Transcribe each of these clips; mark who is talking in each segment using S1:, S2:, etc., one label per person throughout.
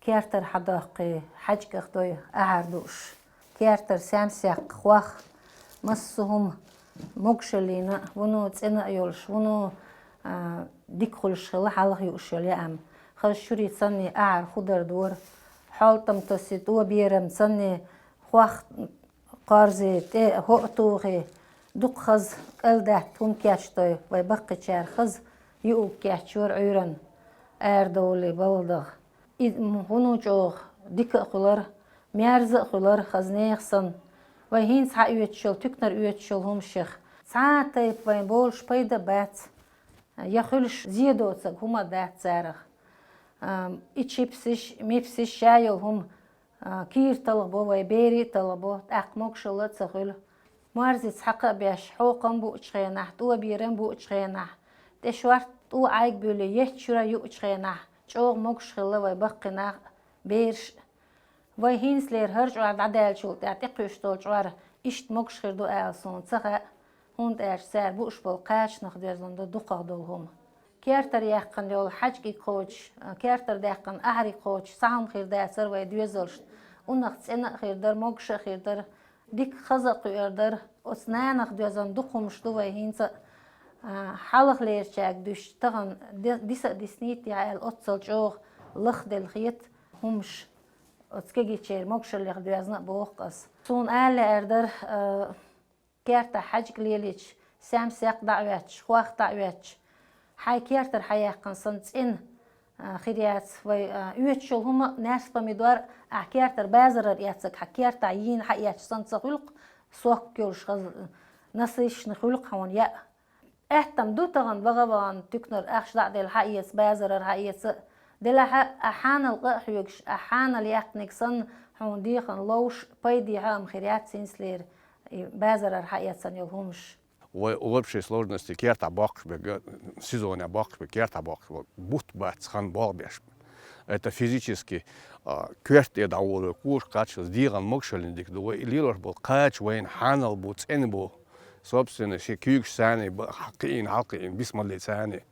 S1: كيرتر حداقي حج قخدوي أعردوش كيرتر سامسيق خوخ مصهم مقشلينا ونو تسنا يولش ونو ديكخلش خلا حالخ يوشل يام خل شوري تصني أعر خضر دور حالتم تسيت وبيرم تصني خوخ قارزي هوتوغي دوق خز قلدات هم كياشتوي ويبقي تشار خز يؤب كياشتور عيرن أردولي بلدغ هونو جوغ ديك أخلر ميارز أخلر خزنيخسن وهين ساعة يوتشل تكنر يوتشل هم شيخ ساعة تايب وين بولش بيدا بات يخلش زيادوتسك هما دات زارخ إتشي بسيش مي بسيش شايل هم كير طلبو ويبيري طلبو أقموك شلت سخل مارزي تحقق بيش حوقم بو اتشخينح تو بيرن بو اتشخينح تشوارت تو عايق بيولي يهتشورا يو اتشخينح جوغ موك شخلا ويبقنا بيرش ويهينس لير هرج وعد عدال شولت اعتقيش طول جوار إشت موك شخيردو آلسون تسخا هوند اش سار بوش بالقاش نخدر زندو دوقا دولهم كيرتر يحقن يول حجكي قوش كيرتر داقن أهري قوش ساهم خير داسر ويدوزلش ونخت انا خير در موكش خير در ديك خزق يردر اسنانخ دوزن دوقمش دو ويهينس حالخ ليرشاك دوش تغن ديسا ديسنيت يا الأتصل جوغ لخد الخيط همش اتسكيجي تشير موكش اللي خدوزنا بوقس سون آل اردر كيرتا حجك ليليش سامسيق دعواتش خواخ دعواتش حي كيرتر حياقن سنتين خيريات ويوتشل هما ناس بمدوار كيرتر بازرر ياتسك حكيرتا عين حياتش سنتسخلق سوق كيولش نصيش نخلق هون يا اهتم دو تغن بغبان تكنر اخش دعدي الحقيس بازرر حقيس دلها احان القحيوكش احان اليقنك سن هون ديخن لوش بيدي هام خيريات سينسلير بازرر حقيس سن يلهمش
S2: В общей сложности керта бакш, сезоне бакш, керта бакш, бут бацхан балбеш. Это физически керт едаволы куш качел диган мокшелиндик, до лилор был кач вейн ханал бут ценбо. Собственно, все кюкш сани, халкин, бисмалли сани.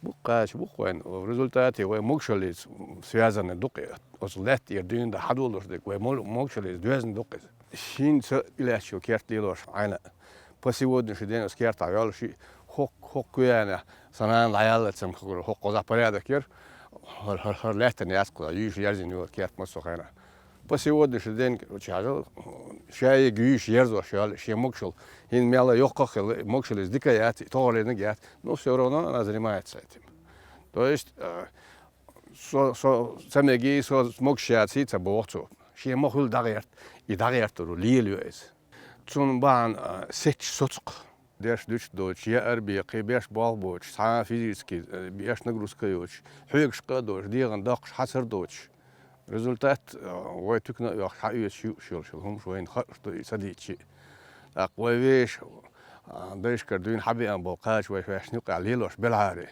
S2: Букач, буквен. В результате вей мокшелиц связаны дуки. Озлет ердин да хадулордик, вей мокшелиц дуэзн дуки. Шин илячо керт лилор айна. По сегодняшний день скерта вялши хок куяна санан лаялцем хок коза порядок кер хар летен яскуда юж ярзин юр керт масохана. По сегодняшний день чажал шай гюш ярзо шал шемокшил ин мяла ёккахил мокшил из дикаят тоолен гят, но все равно она занимается этим. То есть самеги мокшиацица боцо шемохил дагерт и дагерту лилюэс. Цун бан сеч соцк. Деш дуч доч я арби қибеш балбоч са физически беш нагрузка yoch. Хүйгш қадоч диган дақш хасар доч. Результат ой тукна я хаюш шул хум шойн хашто садичи. Ақ ой веш деш кардуин хабиан балқаш ой фашнук алилош белари.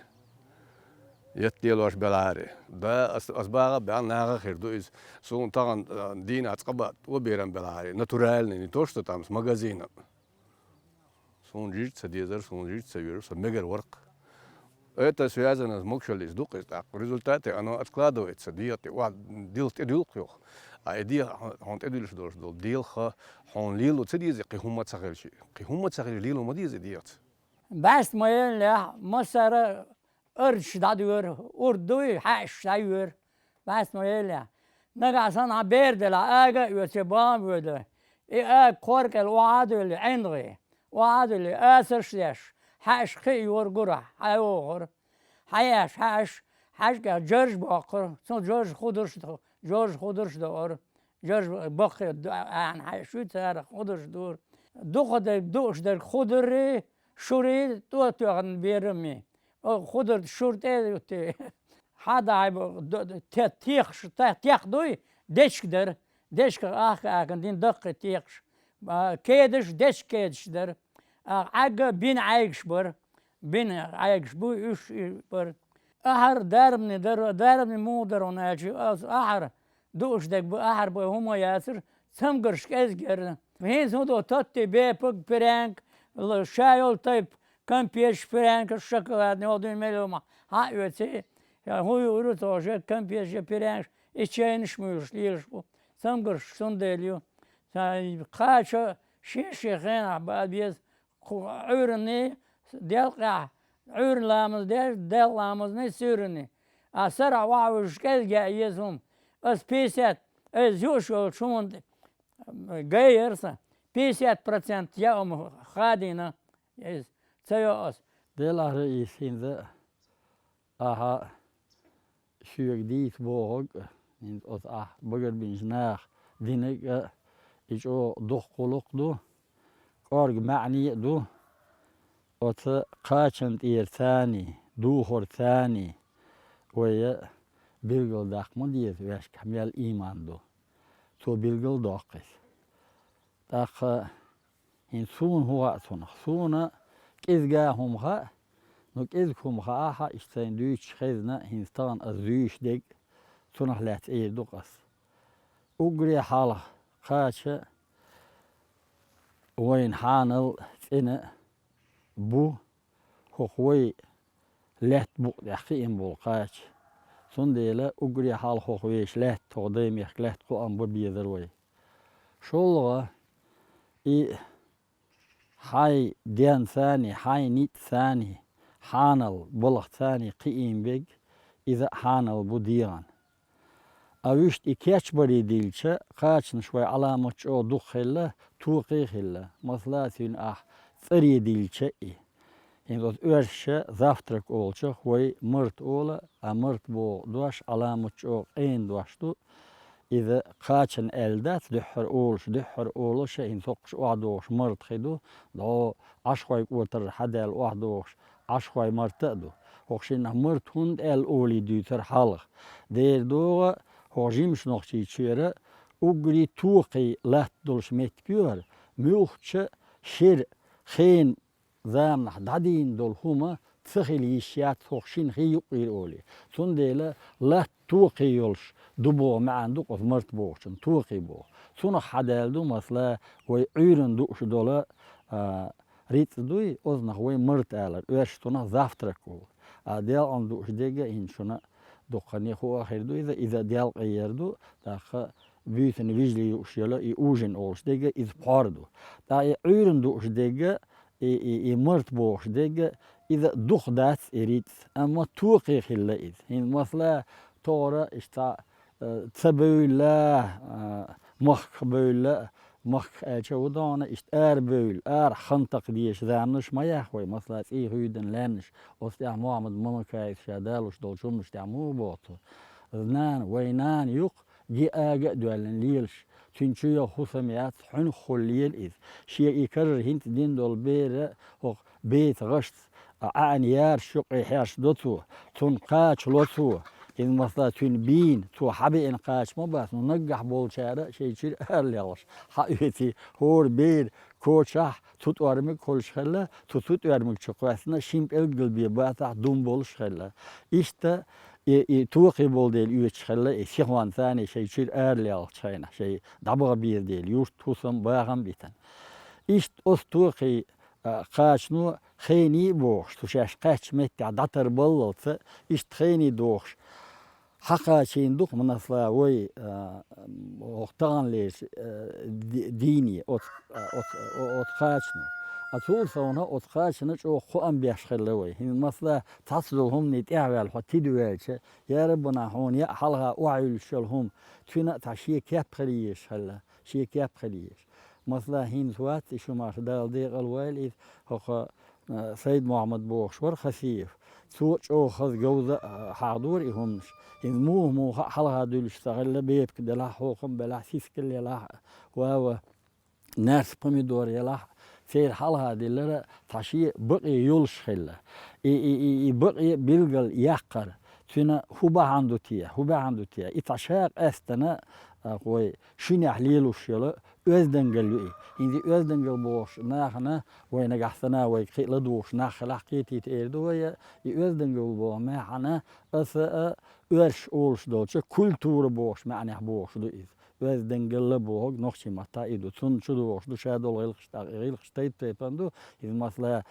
S2: يتيلوش بلاري ده أسباغ بأن ناقة خير دويز سون طبعا دين أتقبض وبيرن بلاري ناتورال نيتوش تامس مغازين سون جيت سديزر سون جيت سوير سمجر ورق это связано с мокшелис дукой так в результате оно откладывается диоты ва дилтёх а иди он эдилш дол дилха он лилу цедизе قهومة صغيرشي قهومة صغير ليلو مديزه ديوت
S3: بس ما يلا مصر ارش دادور اردوی هش داور بس مایله نگاسن عبرد لا اجا يتبام وده ای کورک الوعد عندي وعد اسرش هش خي ورغرا هاور هاش هش جورج باقر سو جورج خودش دور جورج باقر ان هشو تر خودش دور دو خود دوش در خودری شوری تو تغن بیرمی خودر شورته ته حدا تيخ دوي دشك در دشك دين دق تيخش كيدش دش كيدش در عق بين عايش بر بين عايش بو ايش بر احر دارمني مو دروناجي احر دوش دك احر بو هما ياسر سمغرش كازجر هين زودو توتي بيبك برانك شايل طيب كم بيش فرانك الشوكولاتة نودين ملومة ها يوتي هو يقولوا توجه كم بيش فرانك içeyniş müyüş, liyiş bu. Sen gırş, son deliyor. Sen kaçı, şişeğine, biz ürünü, delqa, ürünlerimiz der, delqamız ne sürünü. Asara vavuş gezgeyizum. Az piset, az yuşul şumun gayırsa, 50% yağmur khadina, sayıyoruz.
S4: Delahre isinde aha şuyuk dit boğuk ot bugün binjnah dinek iç o dokkulukdu org ma'ni du ot kaçın irtani duhur tani ve bilgil dakmı diyet veş kamel imandu to bilgil dokis tak in sun huwa suna izgahum ha nuk izkum ha işte düç xezna hinstan az düç dek sunahlat duqas ugri hala kaça وين حانل إنه بو هوي لات بو دقيقين بولقاش سنديلا أجري حال هويش لات تقدم يخلات قام ببيذروي شولغا إي هاي ديان ثاني هاي نيت ثاني حانل بلغ ثاني قيم بيج إذا حانل بو ديان أوشت إكياتش بري ديلشة قاچن شوي علامة أو دخلة توقي خلة مثلا ثين ثري ديلشة إي إن ذات أرشة ذافترك أولشة خوي مرت أولا مرت بو دوش علامة أو إن دوشتو إذا قاچن ألدات دحر أولش إن ثقش وعدوش مرت خدو دو عشوي قوتر حدال وعدوش عشوي مرتدو وخشين مرت هند أولي ديتر حالغ دير دوغا هوجيمش نوخشي تشيرا أجري توقي لا دولش متكور ميوخش شير خين زامنح دادين دول هما تخيل يشيات هوخشين خي يقير أولي سنديلا لا توقي يولش دبو معان دوق مرت بوخشن توقي بو سنو حدال دو مثلا ويعيرن دوش دولا ريت دوي أزنخ وي مرت آلر ويشتونا زافتركو ديال عن دوش ديجا إن شونا دقني خو آخر دو إذا ديال غيردو داخل بيتن ويجلي وشيلا يوجن أولش ديجا إذ باردو دا يعيرن دوش ديجا مرت بوش ديجا إذا دوخ دات إريت أما توقي خلا إذ هن مثلا تورا إشتا تبولا مخ بولا مخ أجودانا إشت بول خنطق ديش ذامنش ما يحوي مثلا إيه هيدن لانش وستع محمد ممكايف شادالوش دولشومش تعمو بوطو ذنان وينان يق جي آجا دوالن ليلش تنشيو خصميات حن خليل إذ شيء يكرر هنت دين دول بير بيت غشت يار شقي حاش دوتو تنقاش لوتو إن مثلا تون بين تو حبي إنقاش ما بس ننجح بولشارة شيء شيء أرليش حقيقتي هور بير كوشح توت أرمك كل شغلة توت أرمك شقوسنا شيم القلبي باتع دوم بول شغلة إشتا توقي بول ديل يوش شغلة شيخوان ثاني شيء شيء أرليش شينا شيء دبغ بير ديل يوش توسم باغم بيتن إشت أس توقي قاشنو خيني بوش توشاش قاش متع دتر بللت إشت خيني دوش حقا شين دوق من أصلا وي وقتان ليش ديني أت خاشنو أطول صونا أت خاشنو شو خوان بيشخلوي هن مثلا تصلهم نتعال حتى دوالش يا ربنا هون يا حلها وعيل شلهم تنا تعشية كاب خليش هلا شيء كاب خليش مثلا هن سوات شو ما دال ديق الوالد هو سيد محمد بوخشور خفيف سوتش أو خذ جوزة حاضور يهمش إن مو حلها دول اشتغل بيب كده لا حوكم بلا سيس كل يلا وهو ناس بميدور يلا في حلها دي تعشي بقي يولش خلا بقي بيلقل يقر فينا هو عنده تيا إتعشاق أستنا قوي شنح ليلوش يلا özden geliyor. Şimdi özden gel boş nahna ve nagahtana ve kıyla doğuş nahla kiti erdi ve özden gel boş mahana asa örş olş dolça kültürü boş ma'na boş do iz. Özden gel boş noxçi mata idu sun şu doğuş do şadol gılxtayt tepandu iz masla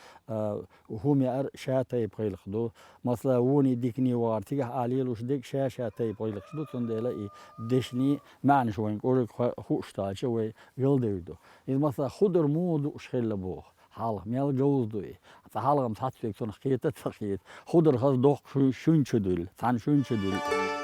S4: hum ya şatay paylıqdu masla woni dikni var tigah aliluş dik şatay paylıqdu sun dela deşni ma'na şoyn oruk hoştaçı ve يلديدو إذا مثلا خضر مود وشخيل بوخ حالة ميال جوزدوي فحالة متحط فيك تون خيتة تخيت خضر خاص دوخ شون شدول فان شون شدول